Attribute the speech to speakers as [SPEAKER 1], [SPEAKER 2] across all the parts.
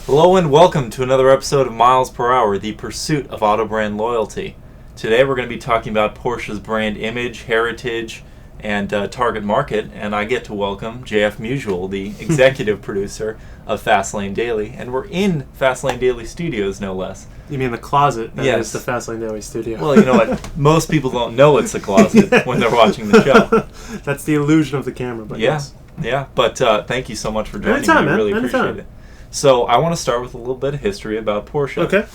[SPEAKER 1] Hello and welcome to another episode of Miles Per Hour, the pursuit of auto brand loyalty. Today we're going to be talking about Porsche's brand image, heritage, and target market, and I get to welcome JF Musial, the executive producer of Fastlane Daily, and we're in Fastlane Daily Studios, no less.
[SPEAKER 2] You mean the closet?
[SPEAKER 1] Yes.
[SPEAKER 2] Is the Fastlane Daily studio.
[SPEAKER 1] Well, you know what? Most people don't know it's a closet when they're watching the show.
[SPEAKER 2] That's the illusion of the camera, but yes.
[SPEAKER 1] Yeah, but thank you so much for joining
[SPEAKER 2] Anytime,
[SPEAKER 1] me. I
[SPEAKER 2] man.
[SPEAKER 1] really
[SPEAKER 2] Anytime.
[SPEAKER 1] appreciate it. So I want to start with a little bit of history about Porsche.
[SPEAKER 2] Okay.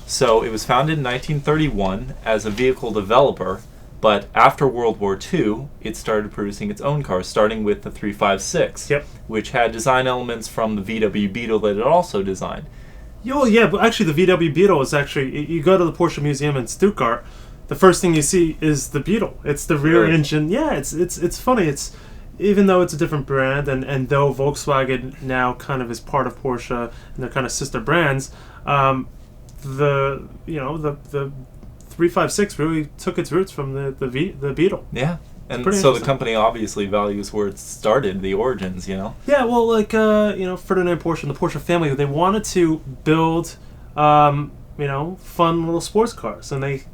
[SPEAKER 1] So it was founded in 1931 as a vehicle developer, but after World War II, it started producing its own cars, starting with the 356, which had design elements from the VW Beetle that it also designed.
[SPEAKER 2] Oh, yeah, but actually the VW Beetle is actually, you go to the Porsche Museum in Stuttgart, the first thing you see is the Beetle. It's the rear engine. Yeah, it's funny. It's even though it's a different brand, and though Volkswagen now kind of is part of Porsche and they're kind of sister brands, the 356 really took its roots from the Beetle.
[SPEAKER 1] Yeah, and so the company obviously values where it started, the origins, you know.
[SPEAKER 2] Yeah, well, like Ferdinand Porsche and the Porsche family, they wanted to build fun little sports cars, and they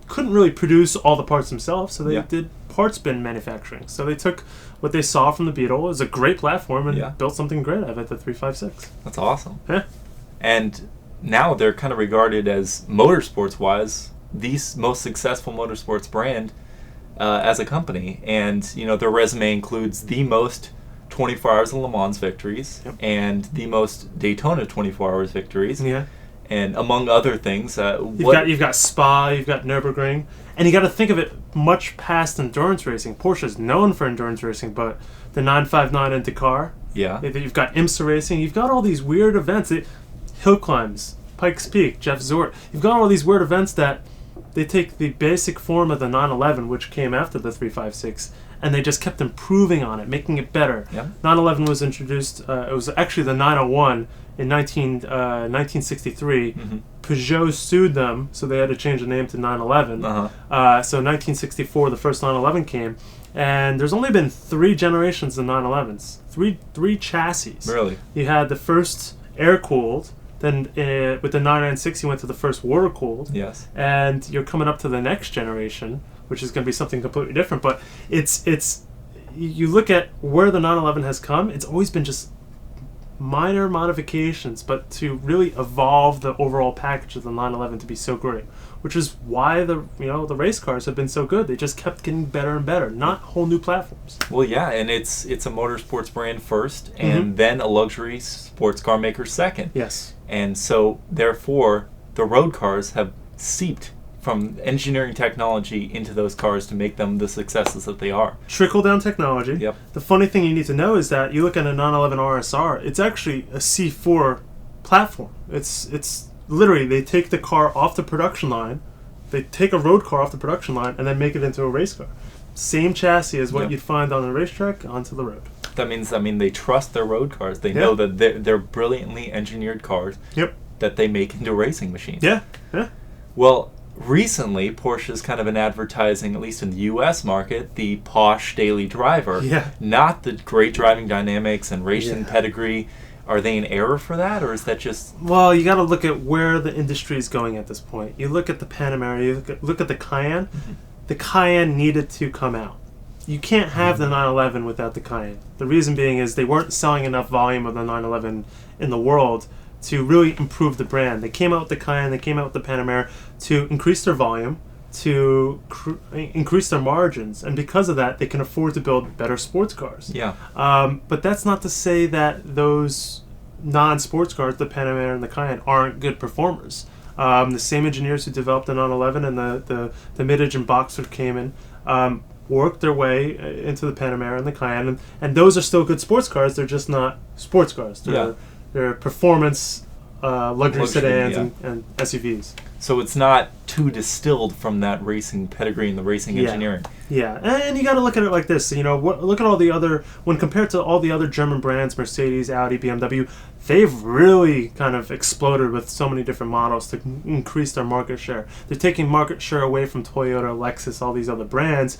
[SPEAKER 2] couldn't really produce all the parts themselves, so they did parts bin manufacturing. So they took what they saw from the Beetle, it was a great platform, and built something great out of it, the 356.
[SPEAKER 1] That's awesome.
[SPEAKER 2] Yeah. And
[SPEAKER 1] now they're kind of regarded as, motorsports-wise, the most successful motorsports brand as a company. And, their resume includes the most 24 Hours of Le Mans victories and the most Daytona 24 Hours victories.
[SPEAKER 2] Yeah.
[SPEAKER 1] And among other things,
[SPEAKER 2] you've got Spa, you've got Nürburgring, and you got to think of it much past endurance racing. Porsche's known for endurance racing, but the 959 in Dakar.
[SPEAKER 1] Yeah.
[SPEAKER 2] You've got IMSA racing. You've got all these weird events, hill climbs, Pikes Peak, Jeff Zort. You've got all these weird events that they take the basic form of the 911, which came after the 356, and they just kept improving on it, making it better.
[SPEAKER 1] Yeah.
[SPEAKER 2] 911 was introduced. It was actually the 901. In 1963, Peugeot sued them, so they had to change the name to 911. So 1964, the first 911 came, and there's only been 3 generations of 911s, three chassis.
[SPEAKER 1] Really?
[SPEAKER 2] You had the first air-cooled, then with the 996 you went to the first water-cooled.
[SPEAKER 1] Yes.
[SPEAKER 2] And you're coming up to the next generation, which is going to be something completely different. But it's you look at where the 911 has come, it's always been just minor modifications, but to really evolve the overall package of the 911 to be so great, which is why the race cars have been so good. They just kept getting better and better, not whole new platforms.
[SPEAKER 1] Well, yeah, and it's a motorsports brand first, and then a luxury sports car maker second.
[SPEAKER 2] Yes.
[SPEAKER 1] And so, therefore, the road cars have seeped from engineering technology into those cars to make them the successes that they are.
[SPEAKER 2] Trickle-down technology.
[SPEAKER 1] Yep.
[SPEAKER 2] The funny thing you need to know is that you look at a 911 RSR, it's actually a C4 platform. It's literally, they take the car off the production line, they take a road car off the production line, and then make it into a race car. Same chassis as what you'd find on a racetrack onto the road.
[SPEAKER 1] That means, they trust their road cars. They know that they're brilliantly engineered cars that they make into racing machines.
[SPEAKER 2] Yeah, yeah.
[SPEAKER 1] Well, recently, Porsche's kind of been advertising, at least in the U.S. market, the Porsche Daily Driver.
[SPEAKER 2] Yeah.
[SPEAKER 1] Not the great driving dynamics and racing pedigree. Are they in error for that, or is that just...
[SPEAKER 2] Well, you got to look at where the industry is going at this point. You look at the Panamera, you look at the Cayenne. The Cayenne needed to come out. You can't have the 911 without the Cayenne. The reason being is they weren't selling enough volume of the 911 in the world to really improve the brand. They came out with the Cayenne, they came out with the Panamera to increase their volume, to increase their margins, and because of that, they can afford to build better sports cars.
[SPEAKER 1] Yeah.
[SPEAKER 2] But that's not to say that those non-sports cars, the Panamera and the Cayenne, aren't good performers. The same engineers who developed the 911 and the mid-engine Boxer Cayman worked their way into the Panamera and the Cayenne, and those are still good sports cars. They're just not sports cars. They're performance luxury sedans and SUVs.
[SPEAKER 1] So it's not too distilled from that racing pedigree and the racing engineering.
[SPEAKER 2] Yeah, and you got to look at it like this. Look at all the other, when compared to all the other German brands, Mercedes, Audi, BMW, they've really kind of exploded with so many different models to increase their market share. They're taking market share away from Toyota, Lexus, all these other brands.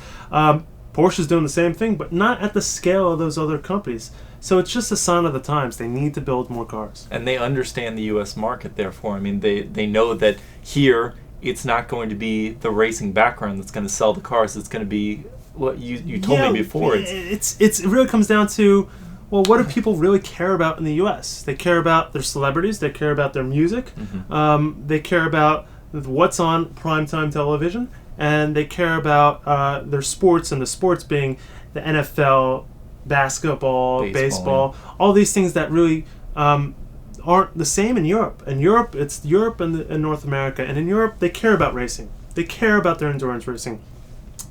[SPEAKER 2] Porsche's doing the same thing, but not at the scale of those other companies. So it's just a sign of the times. They need to build more cars.
[SPEAKER 1] And they understand the U.S. market, therefore. I mean, they know that here it's not going to be the racing background that's going to sell the cars. It's going to be what you told me before.
[SPEAKER 2] It really comes down to, well, what do people really care about in the U.S.? They care about their celebrities. They care about their music. They care about what's on primetime television. And they care about their sports, and the sports being the NFL, basketball, baseball, all these things that really aren't the same in Europe. In Europe, it's Europe and North America. And in Europe, they care about racing. They care about their endurance racing.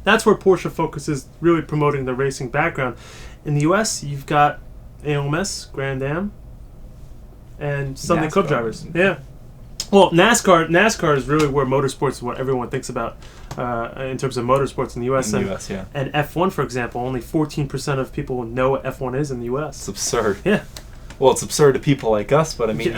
[SPEAKER 2] That's where Porsche focuses, really promoting the racing background. In the U.S., you've got AOMS, Grand Am, and Sunday Cup drivers. Yeah. Well, NASCAR is really where motorsports is what everyone thinks about in terms of motorsports in the U.S.
[SPEAKER 1] In the U.S., yeah.
[SPEAKER 2] And F1, for example, only 14% of people know what F1 is in the U.S.
[SPEAKER 1] It's absurd.
[SPEAKER 2] Yeah.
[SPEAKER 1] Well, it's absurd to people like us, but I mean,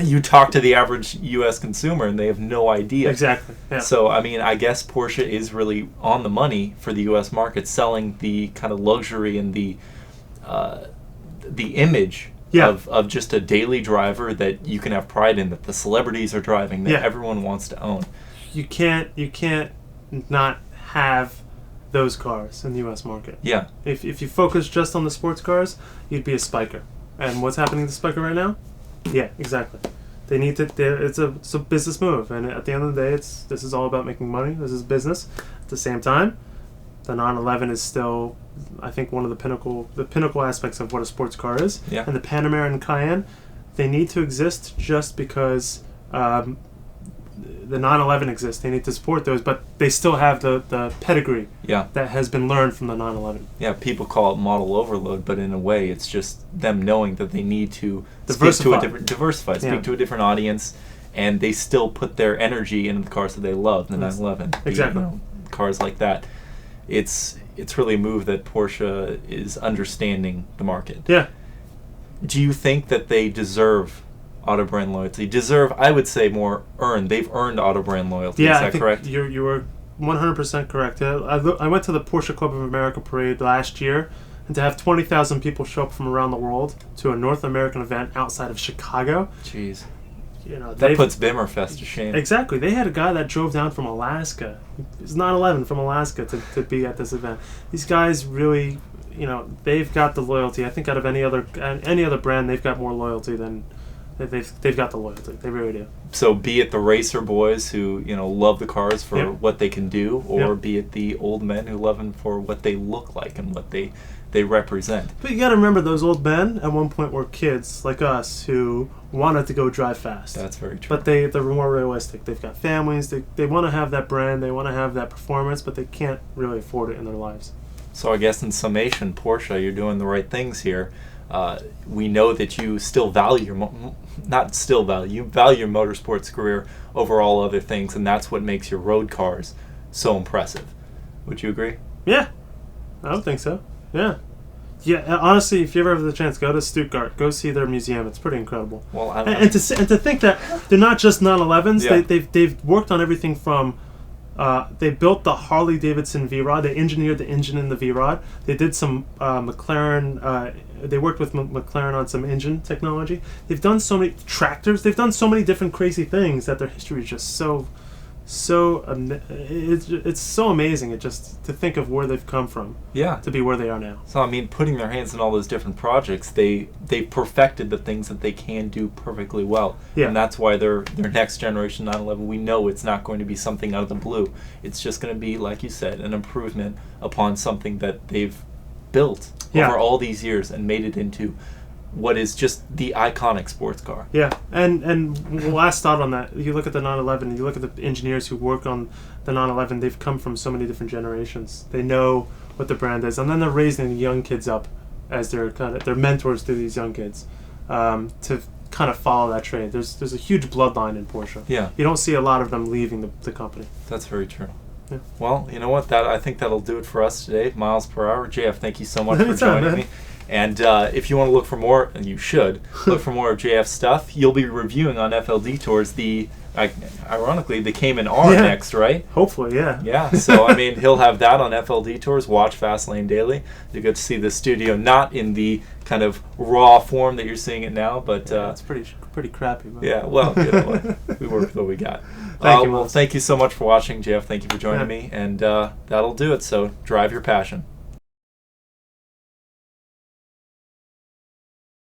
[SPEAKER 1] you talk to the average U.S. consumer and they have no idea.
[SPEAKER 2] Exactly. Yeah.
[SPEAKER 1] So, I mean, I guess Porsche is really on the money for the U.S. market, selling the kind of luxury and the image of just a daily driver that you can have pride in, that the celebrities are driving, that everyone wants to own.
[SPEAKER 2] You can't not have those cars in the U.S. market. Yeah. If you focus just on the sports cars, you'd be a spiker. And what's happening to Spiker right now? Yeah, exactly. They need to. It's a business move, and at the end of the day, this is all about making money. This is business. At the same time, the 911 is still, I think, one of the pinnacle aspects of what a sports car is. Yeah. And the Panamera and Cayenne, they need to exist just because the 911 exists. They need to support those, but they still have the pedigree that has been learned from the 911.
[SPEAKER 1] Yeah, people call it model overload, but in a way, it's just them knowing that they need to speak to a different audience, and they still put their energy into the cars that they love, the 911.
[SPEAKER 2] Exactly.
[SPEAKER 1] Cars like that. It's really a move that Porsche is understanding the market. Yeah. Do you think that they deserve auto brand loyalty? I would say, more earned. They've earned auto brand loyalty.
[SPEAKER 2] Yeah,
[SPEAKER 1] is that correct?
[SPEAKER 2] You were 100% correct. I went to the Porsche Club of America parade last year, and to have 20,000 people show up from around the world to a North American event outside of Chicago.
[SPEAKER 1] Jeez. That puts Bimmerfest to shame.
[SPEAKER 2] Exactly. They had a guy that drove down from Alaska. It's 9/11 from Alaska to be at this event. These guys really, they've got the loyalty. I think out of any other brand, they've got more loyalty than. They've got the loyalty. They really do.
[SPEAKER 1] So be it the racer boys who love the cars for what they can do, or be it the old men who love them for what they look like and what they represent.
[SPEAKER 2] But you got to remember, those old men at one point were kids like us who wanted to go drive fast.
[SPEAKER 1] That's very true.
[SPEAKER 2] But they're more realistic. They've got families. They want to have that brand. They want to have that performance, but they can't really afford it in their lives.
[SPEAKER 1] So I guess in summation, Porsche, you're doing the right things here. We know that you still value you value your motorsports career over all other things, and that's what makes your road cars so impressive. Would you agree?
[SPEAKER 2] Yeah, I would think so. Yeah. Honestly, if you ever have the chance, go to Stuttgart. Go see their museum. It's pretty incredible. Well, and to think that they're not just 911s. Yeah. They've worked on everything from. They built the Harley Davidson V-Rod. They engineered the engine in the V-Rod. They did some McLaren. They worked with McLaren on some engine technology. They've done so many tractors. They've done so many different crazy things that their history is just it's so amazing. It just to think of where they've come from. Yeah. To be where they are now.
[SPEAKER 1] So I mean, putting their hands in all those different projects, they perfected the things that they can do perfectly well. Yeah. And that's why their next generation 911, we know it's not going to be something out of the blue. It's just going to be, like you said, an improvement upon something that they've built over all these years and made it into what is just the iconic sports car.
[SPEAKER 2] Yeah, and last thought on that, you look at the 911, you look at the engineers who work on the 911, they've come from so many different generations. They know what the brand is, and then they're raising the young kids up as their mentors to these young kids to kind of follow that trade. There's a huge bloodline in Porsche. Yeah. You don't see a lot of them leaving the company.
[SPEAKER 1] That's very true. Yeah. Well, you know what? I think that'll do it for us today. MilesPerHr. JF, thank you so much for joining me. And if you want to look for more, and you should, look for more of JF's stuff, you'll be reviewing on FLD Tours the ironically, the Cayman R
[SPEAKER 2] Yeah.
[SPEAKER 1] next, right?
[SPEAKER 2] Hopefully, yeah.
[SPEAKER 1] Yeah, so I mean, he'll have that on FLD tours. Watch Fastlane Daily. You get to see the studio, not in the kind of raw form that you're seeing it now, but
[SPEAKER 2] It's pretty crappy. But
[SPEAKER 1] yeah. Well, you know what? We work with what we got.
[SPEAKER 2] Thank you,
[SPEAKER 1] Well,
[SPEAKER 2] Miles.
[SPEAKER 1] thank you so much for watching, Jeff. Thank you for joining
[SPEAKER 2] Yeah.
[SPEAKER 1] me, and that'll do it. So drive your passion.